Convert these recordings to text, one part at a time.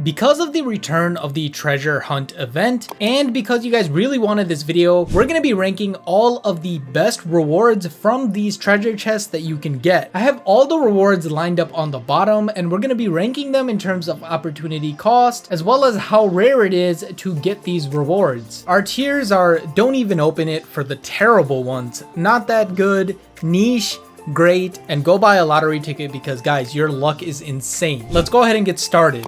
Because of the return of the treasure hunt event, and because you guys really wanted this video, we're gonna be ranking all of the best rewards from these treasure chests that you can get. I have all the rewards lined up on the bottom, and we're gonna be ranking them in terms of opportunity cost, as well as how rare it is to get these rewards. Our tiers are don't even open it for the terrible ones, not that good, niche, great, and go buy a lottery ticket because guys, your luck is insane. Let's go ahead and get started.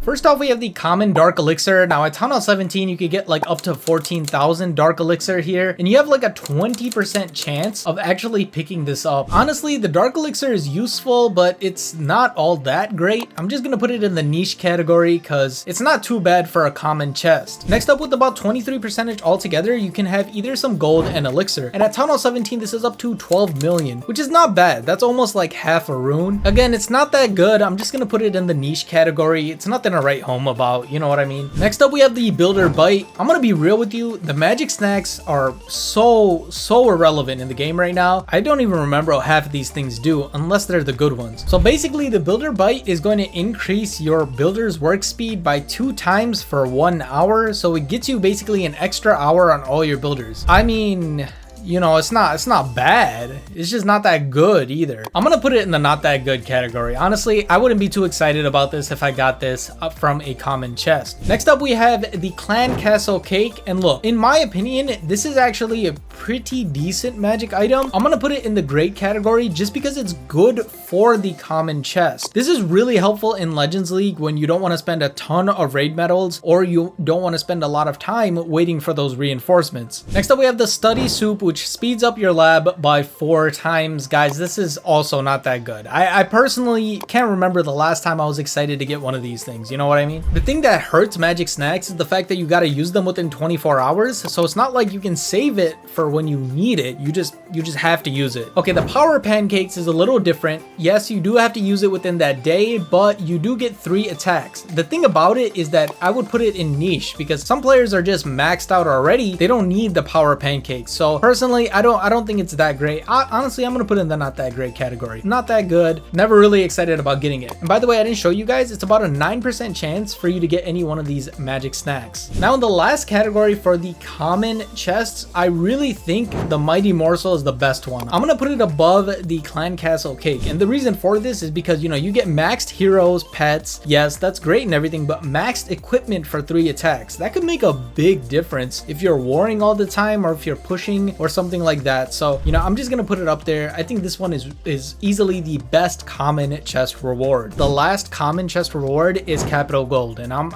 First off, we have the common dark elixir. Now at Town Hall 17, you could get like up to 14,000 dark elixir here, and you have like a 20% chance of actually picking this up. Honestly, the dark elixir is useful, but it's not all that great. I'm just gonna put it in the niche category because it's not too bad for a common chest. Next up, with about 23% altogether, you can have either some gold and elixir. And at Town Hall 17, this is up to 12 million, which is not bad. That's almost like half a rune. Again, it's not that good. I'm just gonna put it in the niche category. It's nothing to write home about, you know what I mean? Next up, we have the builder bite. I'm gonna be real with you, the magic snacks are so irrelevant in the game right now. I don't even remember what half of these things do unless they're the good ones. So basically, the builder bite is going to increase your builder's work speed by 2 times for 1 hour, so it gets you basically an extra hour on all your builders. I mean, you know, it's not bad. It's just not that good either. I'm gonna put it in the not that good category. Honestly, I wouldn't be too excited about this if I got this up from a common chest. Next up, we have the Clan Castle Cake. And look, in my opinion, this is actually a pretty decent magic item. I'm gonna put it in the great category just because it's good for the common chest. This is really helpful in Legends League when you don't want to spend a ton of raid medals or you don't want to spend a lot of time waiting for those reinforcements. Next up, we have the Study Soup, which speeds up your lab by 4 times. Guys, this is also not that good. I personally can't remember the last time I was excited to get one of these things, you know what I mean? The thing that hurts magic snacks is the fact that you got to use them within 24 hours, so it's not like you can save it for when you need it. You just have to use it. Okay, the power pancakes is a little different. Yes, you do have to use it within that day, but you do get 3 attacks. The thing about it is that I would put it in niche because some players are just maxed out already. They don't need the power pancakes. So personally, I don't think it's that great. Honestly, I'm gonna put it in the not that great category. Not that good. Never really excited about getting it. And by the way, I didn't show you guys, it's about a 9% chance for you to get any one of these magic snacks. Now in the last category for the common chests, I really think the Mighty Morsel is the best one. I'm gonna put it above the Clan Castle Cake. And the reason for this is because, you know, you get maxed heroes, pets. Yes, that's great and everything, but maxed equipment for 3 attacks. That could make a big difference if you're warring all the time or if you're pushing or something like that. So, you know, I'm just gonna put it up there. I think this one is easily the best common chest reward. The last common chest reward is Capital Gold, and I'm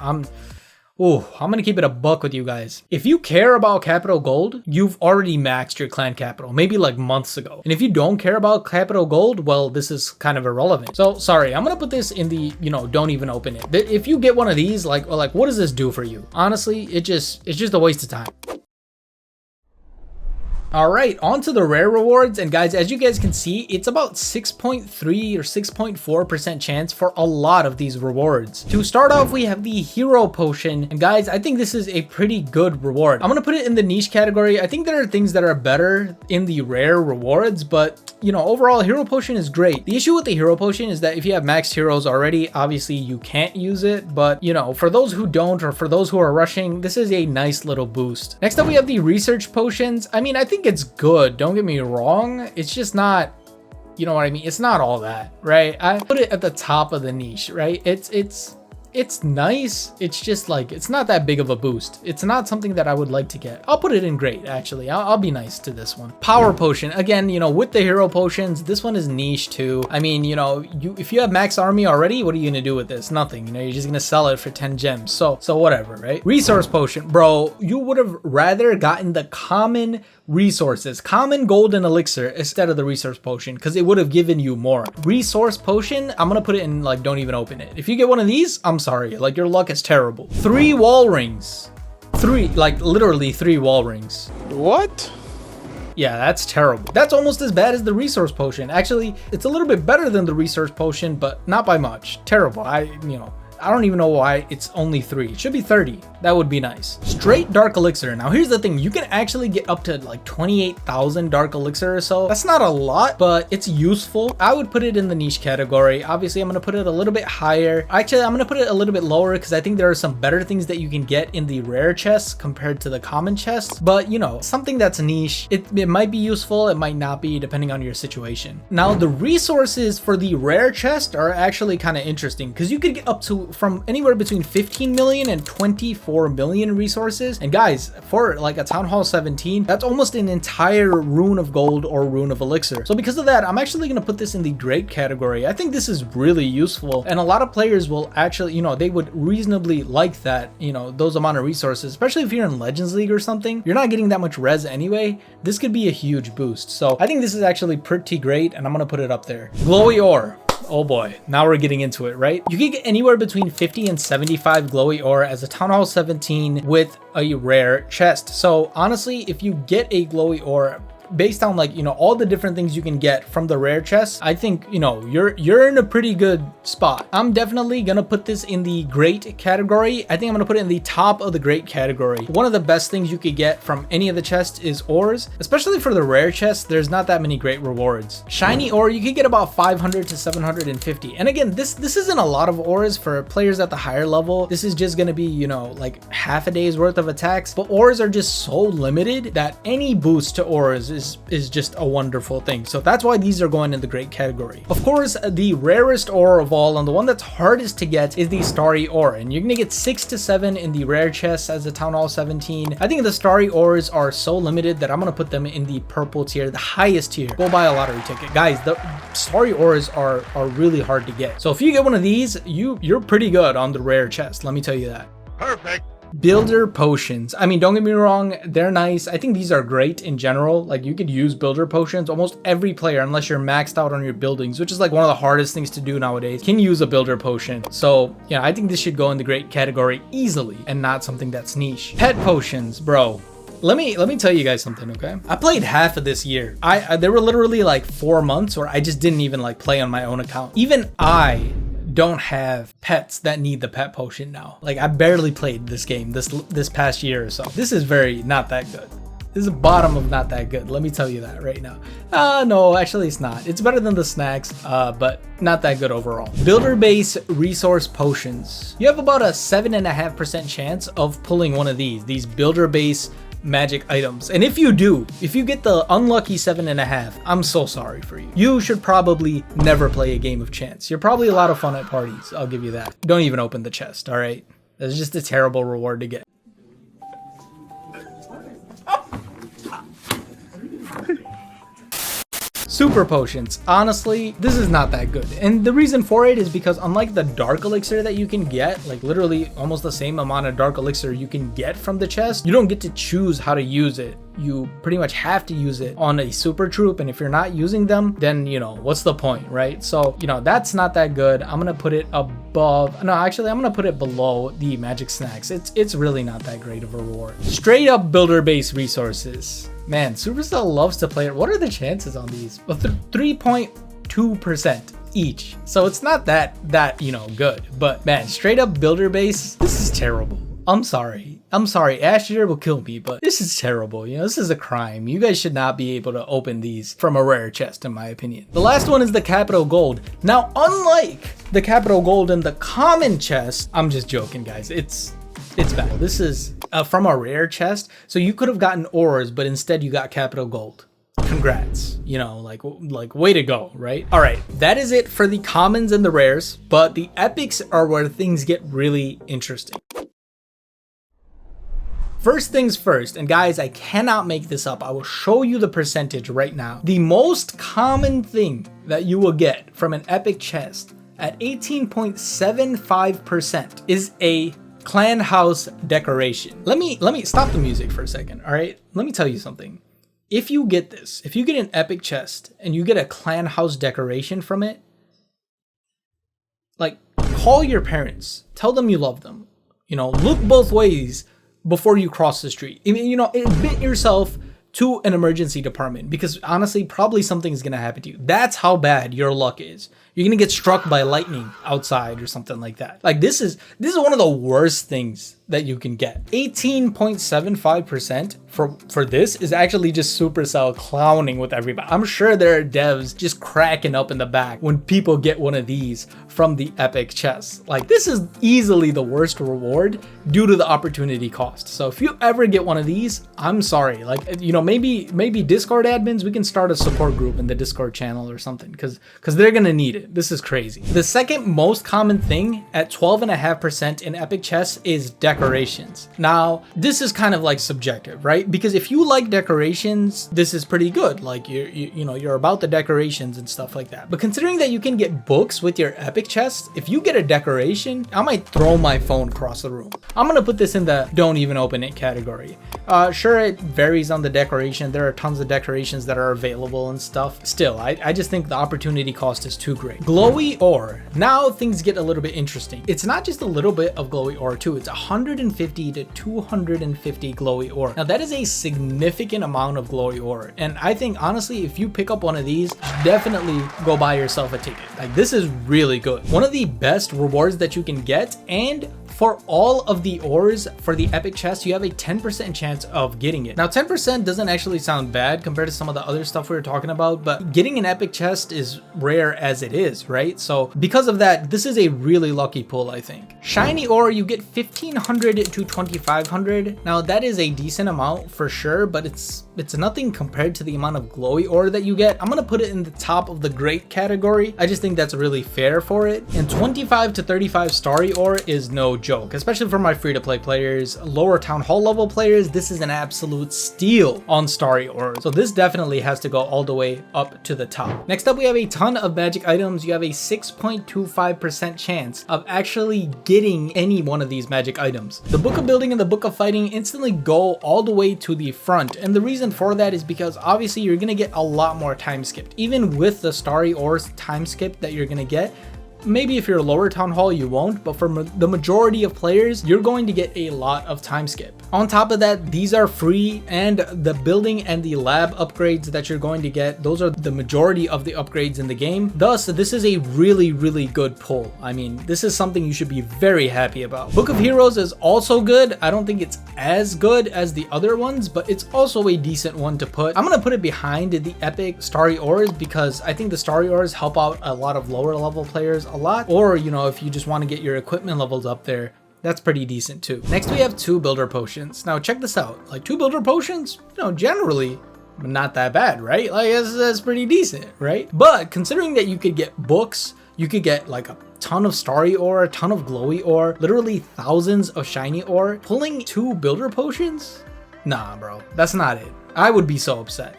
gonna keep it a buck with you guys. If you care about Capital Gold, you've already maxed your clan capital, maybe like months ago. And if you don't care about Capital Gold, well, this is kind of irrelevant. So sorry, I'm gonna put this in the, you know, don't even open it. If you get one of these, like what does this do for you? Honestly, it's just a waste of time. All right, on to the rare rewards. And guys, as you guys can see, it's about 6.3 or 6.4% chance for a lot of these rewards. To start off, we have the Hero Potion. And guys, I think this is a pretty good reward. I'm gonna put it in the niche category. I think there are things that are better in the rare rewards, but you know, overall, Hero Potion is great. The issue with the Hero Potion is that if you have maxed heroes already, obviously you can't use it. But you know, for those who don't, or for those who are rushing, this is a nice little boost. Next up, we have the Research Potions. I mean, I think it's good, don't get me wrong, it's just not, you know what I mean, it's not all that, right? I put it at the top of the niche, right? It's nice, it's just like, it's not that big of a boost. It's not something that I would like to get. I'll put it in great, actually. I'll be nice to this one. Power Potion, again, you know, with the Hero Potions, this one is niche too. I mean, you know, if you have max army already, what are you gonna do with this? Nothing, you know, you're just gonna sell it for 10 gems. So whatever, right? Resource Potion, bro, you would have rather gotten the common resources, common gold and elixir instead of the Resource Potion, because it would have given you more. Resource Potion, I'm gonna put it in like, don't even open it. If you get one of these, I'm sorry, like your luck is terrible. 3 wall rings. 3, like literally 3 wall rings. What? Yeah, that's terrible. That's almost as bad as the Resource Potion. Actually, it's a little bit better than the Resource Potion, but not by much. Terrible. You know, I don't even know why it's only 3. It should be 30. That would be nice. Straight Dark Elixir. Now here's the thing, you can actually get up to like 28,000 Dark Elixir or so. That's not a lot, but it's useful. I would put it in the niche category. Obviously, I'm gonna put it a little bit higher. Actually, I'm gonna put it a little bit lower because I think there are some better things that you can get in the rare chests compared to the common chests. But you know, something that's niche, it might be useful, it might not be, depending on your situation. Now, the resources for the rare chest are actually kind of interesting because you could get up to from anywhere between 15 million and 24 million resources. And guys, for like a Town Hall 17, that's almost an entire rune of gold or rune of elixir. So because of that, I'm actually going to put this in the great category. I think this is really useful, and a lot of players will actually, you know, they would reasonably like that, you know, those amount of resources, especially if you're in Legends League or something. You're not getting that much res anyway. This could be a huge boost. So I think this is actually pretty great, and I'm going to put it up there. Glowy ore. Oh boy, now we're getting into it, right? You can get anywhere between 50 and 75 glowy ore as a Town Hall 17 with a rare chest. So honestly, if you get a glowy ore based on, like, you know, all the different things you can get from the rare chest, I think, you know, you're in a pretty good spot. I'm definitely gonna put this in the great category. I think I'm gonna put it in the top of the great category. One of the best things you could get from any of the chests is ores, especially for the rare chests. There's not that many great rewards. Shiny ore, you could get about 500 to 750. And again, this isn't a lot of ores for players at the higher level. This is just gonna be, you know, like half a day's worth of attacks, but ores are just so limited that any boost to ores is just a wonderful thing. So that's why these are going in the great category. Of course, the rarest ore of all and the one that's hardest to get is the starry ore, and you're gonna get 6 to 7 in the rare chests as a Town Hall 17. I think the starry ores are so limited that I'm gonna put them in the purple tier, the highest tier. Go buy a lottery ticket, guys. The starry ores are really hard to get. So if you get one of these, you're pretty good on the rare chest, let me tell you that. Perfect. Builder potions. I mean, don't get me wrong, they're nice. I think these are great in general. Like, you could use builder potions. Almost every player, unless you're maxed out on your buildings, which is like one of the hardest things to do nowadays, can use a builder potion. So yeah, I think this should go in the great category easily and not something that's niche. Pet potions, bro. Let me tell you guys something, okay? I played half of this year. There were literally like 4 months where I just didn't even like play on my own account. Even I don't have pets that need the pet potion now. Like, I barely played this game this past year or so. This is very not that good. This is the bottom of not that good. Let me tell you that right now. No, actually it's not. It's better than the snacks, but not that good overall. Builder base resource potions. You have about a 7.5% chance of pulling one of these builder base magic items. And if you get the unlucky 7.5, I'm so sorry for you. You should probably never play a game of chance. You're probably a lot of fun at parties, I'll give you that. Don't even open the chest, all right? That's just a terrible reward to get. Super potions. Honestly, this is not that good. And the reason for it is because unlike the dark elixir that you can get, like literally almost the same amount of dark elixir you can get from the chest, you don't get to choose how to use it. You pretty much have to use it on a super troop, and if you're not using them, then, you know, what's the point, right? So, you know, that's not that good. I'm gonna put it above, no, actually I'm gonna put it below the magic snacks. It's really not that great of a reward. Straight up builder base resources. Man, Supercell loves to play it. What are the chances on these? 3.2% each. So it's not that, you know, good. But man, straight up builder base, this is terrible. I'm sorry. Asher will kill me, but this is terrible. You know, this is a crime. You guys should not be able to open these from a rare chest, in my opinion. The last one is the capital gold. Now, unlike the capital gold in the common chest, I'm just joking, guys. It's bad. This is from a rare chest. So you could have gotten ores, but instead you got capital gold. Congrats, you know, like way to go, right? All right, that is it for the commons and the rares, but the epics are where things get really interesting. First things first, and guys, I cannot make this up. I will show you the percentage right now. The most common thing that you will get from an epic chest at 18.75% is a clan house decoration. Let me stop the music for a second, all right? Let me tell you something. If you get this, if you get an epic chest and you get a clan house decoration from it, like, call your parents, tell them you love them, you know, look both ways before you cross the street. I mean, you know, admit yourself to an emergency department, because honestly, probably something is gonna happen to you. That's how bad your luck is. You're gonna get struck by lightning outside or something like that. Like this is one of the worst things that you can get. 18.75% for this is actually just Supercell clowning with everybody. I'm sure there are devs just cracking up in the back when people get one of these from the epic chest. Like this is easily the worst reward due to the opportunity cost. So if you ever get one of these, I'm sorry. Like, you know, maybe Discord admins, we can start a support group in the Discord channel or something, because they're gonna need it. This is crazy. The second most common thing at 12.5% in epic chests is decorations. Now, this is kind of like subjective, right? Because if you like decorations, this is pretty good. Like you know, you're about the decorations and stuff like that. But considering that you can get books with your epic chest, if you get a decoration, I might throw my phone across the room. I'm gonna put this in the don't even open it category. Sure, it varies on the decoration. There are tons of decorations that are available and stuff. Still, I just think the opportunity cost is too great. Glowy ore. Now things get a little bit interesting. It's not just a little bit of glowy ore too. It's 150 to 250 glowy ore. Now that is a significant amount of glowy ore. And I think honestly, if you pick up one of these, definitely go buy yourself a ticket. Like this is really good. One of the best rewards that you can get, and for all of the ores for the epic chest, you have a 10% chance of getting it. Now 10% doesn't actually sound bad compared to some of the other stuff we were talking about, but getting an epic chest is rare as it is, right? So because of that, this is a really lucky pull, I think. Shiny ore, you get 1500 to 2500. Now that is a decent amount for sure, but it's nothing compared to the amount of glowy ore that you get. I'm gonna put it in the top of the great category. I just think that's really fair for it. And 25 to 35 starry ore is no joke, especially for my free-to-play players. Lower town hall level players, this is an absolute steal on starry ore. So this definitely has to go all the way up to the top. Next up, we have a ton of magic items. You have a 6.25% chance of actually getting any one of these magic items. The Book of Building and the Book of Fighting instantly go all the way to the front, and the reason for that is because obviously you're gonna get a lot more time skipped. Even with the starry ores time skip that you're gonna get, maybe if you're a lower town hall you won't, but for the majority of players, you're going to get a lot of time skip. On top of that, these are free, and the building and the lab upgrades that you're going to get, those are the majority of the upgrades in the game. Thus, this is a really, really good pull. I mean, this is something you should be very happy about. Book of Heroes is also good. I don't think it's as good as the other ones, but it's also a decent one to put. I'm gonna put it behind the epic starry ores because I think the starry ores help out a lot of lower level players a lot, or you know, if you just want to get your equipment levels up there, that's pretty decent too. Next we have 2 builder potions. Now check this out, like 2 builder potions, you know, generally not that bad, right? Like that's pretty decent, right? But considering that you could get books, you could get like a ton of starry ore, a ton of glowy ore, literally thousands of shiny ore, pulling 2 builder potions? Nah, bro, that's not it. I would be so upset.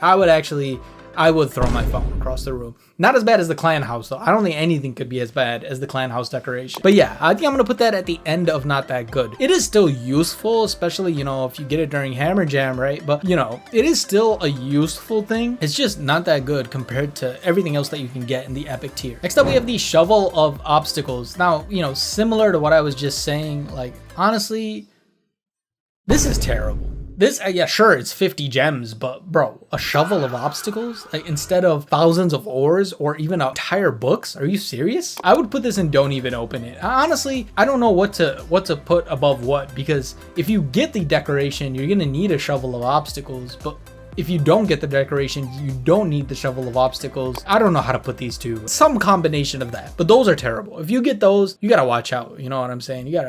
I would throw my phone across the room. Not as bad as the clan house though. I don't think anything could be as bad as the clan house decoration. But yeah, I think I'm gonna put that at the end of not that good. It is still useful, especially, you know, if you get it during Hammer Jam, right? But you know, it is still a useful thing. It's just not that good compared to everything else that you can get in the epic tier. Next up, we have the Shovel of Obstacles. Now, you know, similar to what I was just saying, like honestly, this is terrible. This, yeah, sure, it's 50 gems, but bro, a shovel of obstacles? Like instead of thousands of ores or even entire books? Are you serious? I would put this in don't even open it. Honestly, I don't know what to put above what, because if you get the decoration, you're gonna need a shovel of obstacles, but if you don't get the decoration, you don't need the shovel of obstacles. I don't know how to put these two. Some combination of that, but those are terrible. If you get those, you gotta watch out. You know what I'm saying? You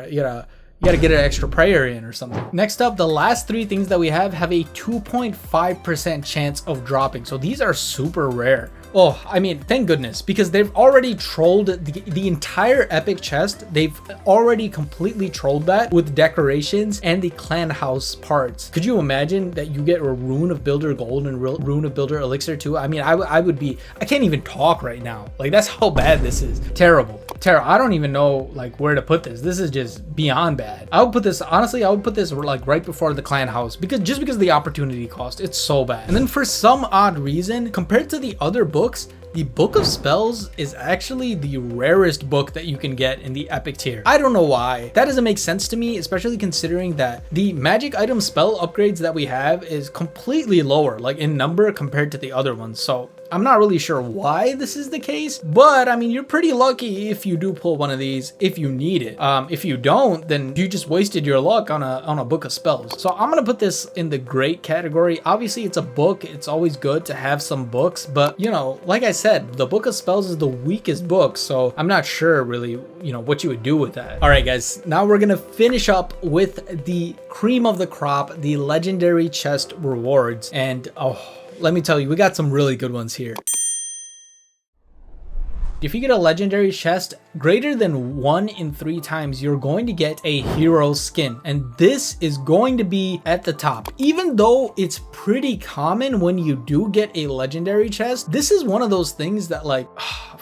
gotta get an extra prayer in or something. Next up, the last 3 things that we have a 2.5% chance of dropping. So these are super rare. Oh, I mean, thank goodness, because they've already trolled the entire epic chest. They've already completely trolled that with decorations and the clan house parts. Could you imagine that you get a Rune of Builder Gold and Rune of Builder Elixir too? I mean, I can't even talk right now. Like that's how bad this is. Terrible. I don't even know like where to put this. This is just beyond bad. I would put this, honestly, I would put this like right before the clan house, because just because of the opportunity cost, it's so bad. And then for some odd reason, compared to the other books, the Book of Spells is actually the rarest book that you can get in the epic tier. I don't know why. That doesn't make sense to me, especially considering that the magic item spell upgrades that we have is completely lower, like in number compared to the other ones. So I'm not really sure why this is the case, but I mean, you're pretty lucky if you do pull one of these, if you need it. If you don't, then you just wasted your luck on a Book of Spells. So I'm gonna put this in the great category. Obviously it's a book. It's always good to have some books, but you know, like I said, the Book of Spells is the weakest book. So I'm not sure really, you know, what you would do with that. All right, guys, now we're gonna finish up with the cream of the crop, the legendary chest rewards. And oh, let me tell you, we got some really good ones here. If you get a legendary chest, greater than 1 in 3 times, you're going to get a hero skin. And this is going to be at the top. Even though it's pretty common when you do get a legendary chest, this is one of those things that, like,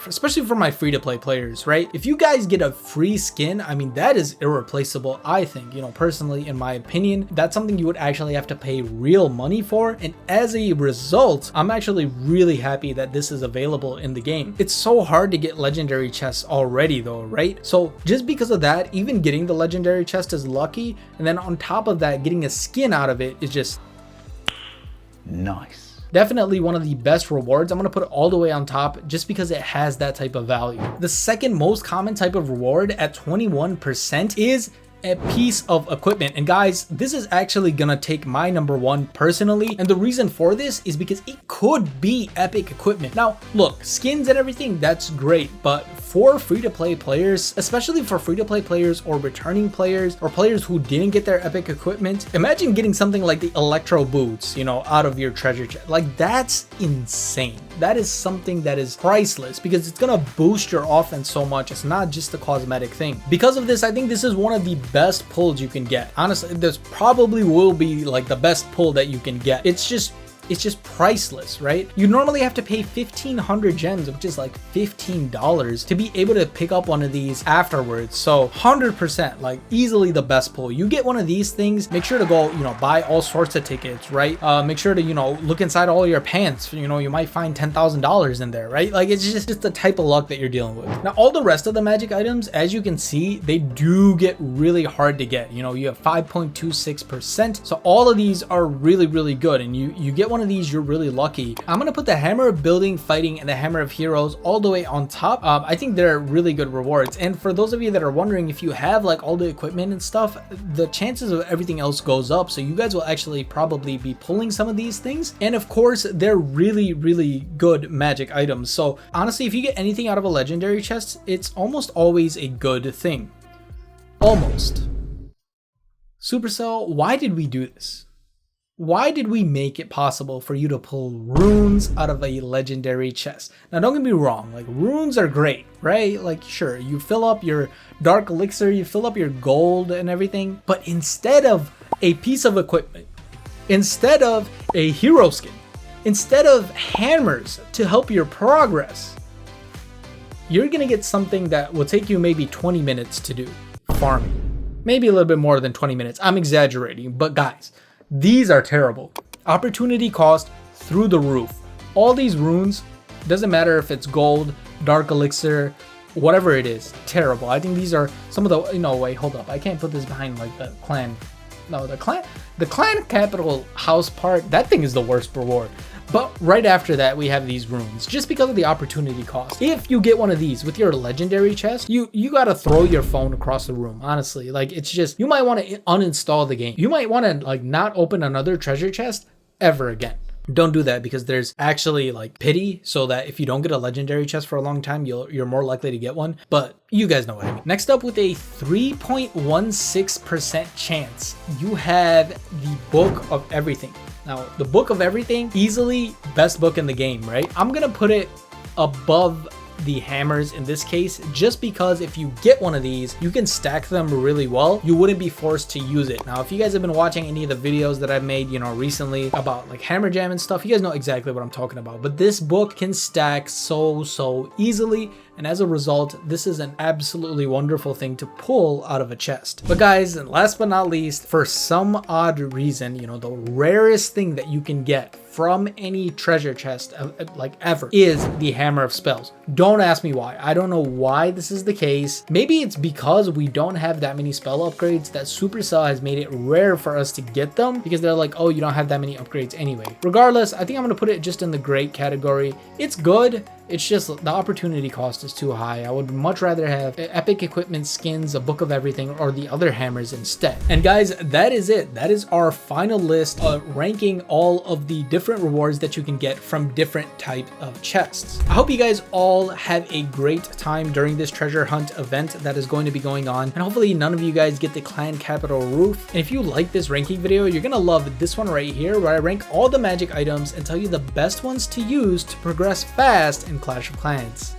especially for my free-to-play players, right? If you guys get a free skin, I mean, that is irreplaceable, I think. You know, personally, in my opinion, that's something you would actually have to pay real money for. And as a result, I'm actually really happy that this is available in the game. It's so hard to get legendary chests already though, right? So just because of that, even getting the legendary chest is lucky, and then on top of that, getting a skin out of it is just nice. Definitely one of the best rewards. I'm gonna put it all the way on top just because it has that type of value. The second most common type of reward at 21% is a piece of equipment. And guys, this is actually gonna take my number one personally, and the reason for this is because it could be epic equipment. Now look, skins and everything, that's great, but for free-to-play players, especially for free-to-play players or returning players or players who didn't get their epic equipment, imagine getting something like the electro boots, you know, out of your treasure chest. Like, that's insane. That is something that is priceless because it's gonna boost your offense so much. It's not just a cosmetic thing. Because of this, I think this is one of the best pulls you can get. Honestly, this probably will be like the best pull that you can get. It's just priceless, right? You normally have to pay 1,500 gems, which is like $15 to be able to pick up one of these afterwards. So 100%, like easily the best pull. You get one of these things, make sure to go, you know, buy all sorts of tickets, right? Make sure to, you know, look inside all your pants. You know, you might find $10,000 in there, right? Like, it's just the type of luck that you're dealing with. Now, all the rest of the magic items, as you can see, they do get really hard to get. You know, you have 5.26%. So all of these are really, really good. And you get one of these, you're really lucky. I'm gonna put the Hammer of Building, Fighting, and the Hammer of Heroes all the way on top. I think they're really good rewards. And for those of you that are wondering, if you have like all the equipment and stuff, the chances of everything else goes up. So you guys will actually probably be pulling some of these things. And of course, they're really, really good magic items. So honestly, if you get anything out of a legendary chest, it's almost always a good thing. Almost. Supercell, why did we do this? Why did we make it possible for you to pull runes out of a legendary chest? Now, don't get me wrong, like, runes are great, right? Like, sure, you fill up your dark elixir, you fill up your gold and everything, but instead of a piece of equipment, instead of a hero skin, instead of hammers to help your progress, you're gonna get something that will take you maybe 20 minutes to do, farming. Maybe a little bit more than 20 minutes. I'm exaggerating, but guys, these are terrible. Opportunity cost through the roof. All these runes, doesn't matter if it's gold, dark elixir, whatever it is, terrible. I think these are some of the, no, wait, hold up. I can't put this behind like the clan. No, the clan capital house part, that thing is the worst reward. But right after that, we have these runes, just because of the opportunity cost. If you get one of these with your legendary chest, you gotta throw your phone across the room, honestly. Like, it's just, you might want to uninstall the game. You might want to like not open another treasure chest ever again. Don't do that, because there's actually like pity, so that if you don't get a legendary chest for a long time, you're more likely to get one. But you guys know what I mean. Next up, with a 3.16% chance, you have the Book of Everything. Now, the Book of Everything, easily best book in the game, right? I'm gonna put it above the hammers in this case, just because if you get one of these, you can stack them really well. You wouldn't be forced to use it. Now, if you guys have been watching any of the videos that I've made, you know, recently about like hammer jam and stuff, you guys know exactly what I'm talking about. But this book can stack so easily, and as a result, this is an absolutely wonderful thing to pull out of a chest. But guys, and last but not least, for some odd reason, you know, the rarest thing that you can get from any treasure chest, like ever, is the Hammer of Spells. Don't ask me why. I don't know why this is the case. Maybe it's because we don't have that many spell upgrades that Supercell has made it rare for us to get them, because they're like, oh, you don't have that many upgrades anyway. Regardless, I think I'm going to put it just in the great category. It's good. It's just the opportunity cost is too high. I would much rather have epic equipment, skins, a book of everything, or the other hammers instead. And guys, that is it. That is our final list ranking all of the different rewards that you can get from different types of chests. I hope you guys all have a great time during this treasure hunt event that is going to be going on. And hopefully none of you guys get the clan capital roof. And if you like this ranking video, you're going to love this one right here, where I rank all the magic items and tell you the best ones to use to progress fast in Clash of Clans.